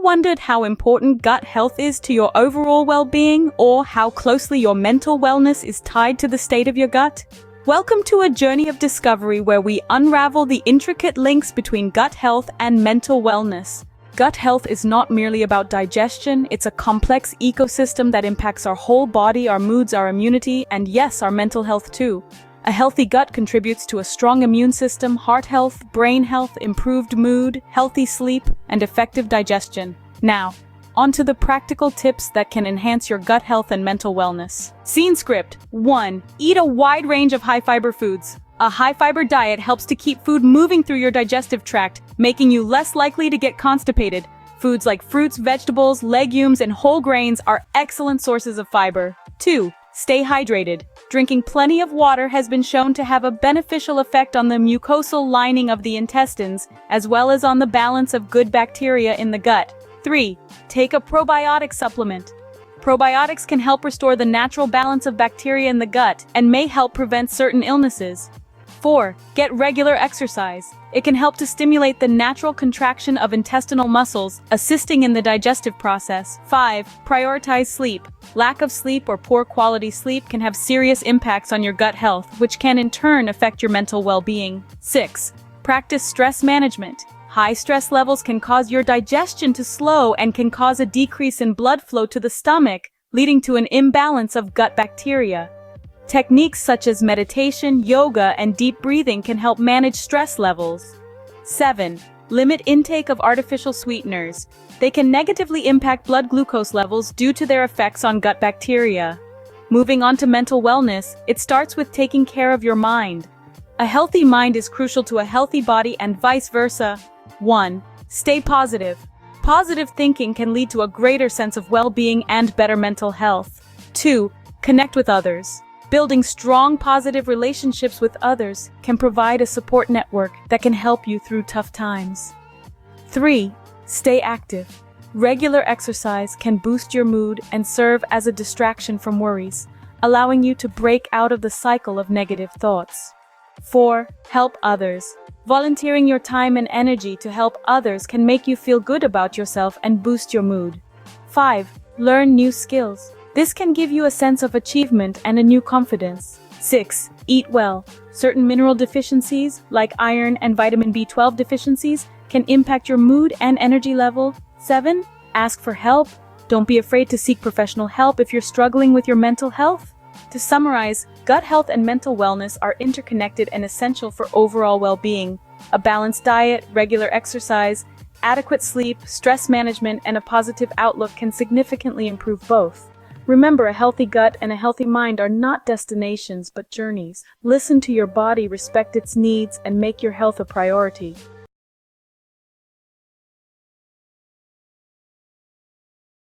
wondered how important gut health is to your overall well-being, or how closely your mental wellness is tied to the state of your gut? Welcome to a journey of discovery where we unravel the intricate links between gut health and mental wellness. Gut health is not merely about digestion, it's a complex ecosystem that impacts our whole body, our moods, our immunity, and yes, our mental health too. A healthy gut contributes to a strong immune system, heart health, brain health, improved mood, healthy sleep, and effective digestion. Now, on to the practical tips that can enhance your gut health and mental wellness. Scene script 1. Eat a wide range of high-fiber foods. A high-fiber diet helps to keep food moving through your digestive tract, making you less likely to get constipated. Foods like fruits, vegetables, legumes, and whole grains are excellent sources of fiber. 2. Stay hydrated. Drinking plenty of water has been shown to have a beneficial effect on the mucosal lining of the intestines, as well as on the balance of good bacteria in the gut. 3. Take a probiotic supplement. Probiotics can help restore the natural balance of bacteria in the gut and may help prevent certain illnesses. 4. Get regular exercise. It can help to stimulate the natural contraction of intestinal muscles, assisting in the digestive process. 5. Prioritize sleep. Lack of sleep or poor quality sleep can have serious impacts on your gut health, which can in turn affect your mental well-being. 6. Practice stress management. High stress levels can cause your digestion to slow and can cause a decrease in blood flow to the stomach, leading to an imbalance of gut bacteria. Techniques such as meditation, yoga, and deep breathing can help manage stress levels. 7. Limit intake of artificial sweeteners. They can negatively impact blood glucose levels due to their effects on gut bacteria. Moving on to mental wellness, it starts with taking care of your mind. A healthy mind is crucial to a healthy body and vice versa. 1. Stay positive. Positive thinking can lead to a greater sense of well-being and better mental health. 2. Connect with others. Building strong positive relationships with others can provide a support network that can help you through tough times. 3. Stay active. Regular exercise can boost your mood and serve as a distraction from worries, allowing you to break out of the cycle of negative thoughts. 4. Help others. Volunteering your time and energy to help others can make you feel good about yourself and boost your mood. 5. Learn new skills. This can give you a sense of achievement and a new confidence. 6. Eat well. Certain mineral deficiencies, like iron and vitamin B12 deficiencies, can impact your mood and energy level. 7. Ask for help. Don't be afraid to seek professional help if you're struggling with your mental health. To summarize, gut health and mental wellness are interconnected and essential for overall well-being. A balanced diet, regular exercise, adequate sleep, stress management, and a positive outlook can significantly improve both. Remember, a healthy gut and a healthy mind are not destinations but journeys. Listen to your body, respect its needs, and make your health a priority.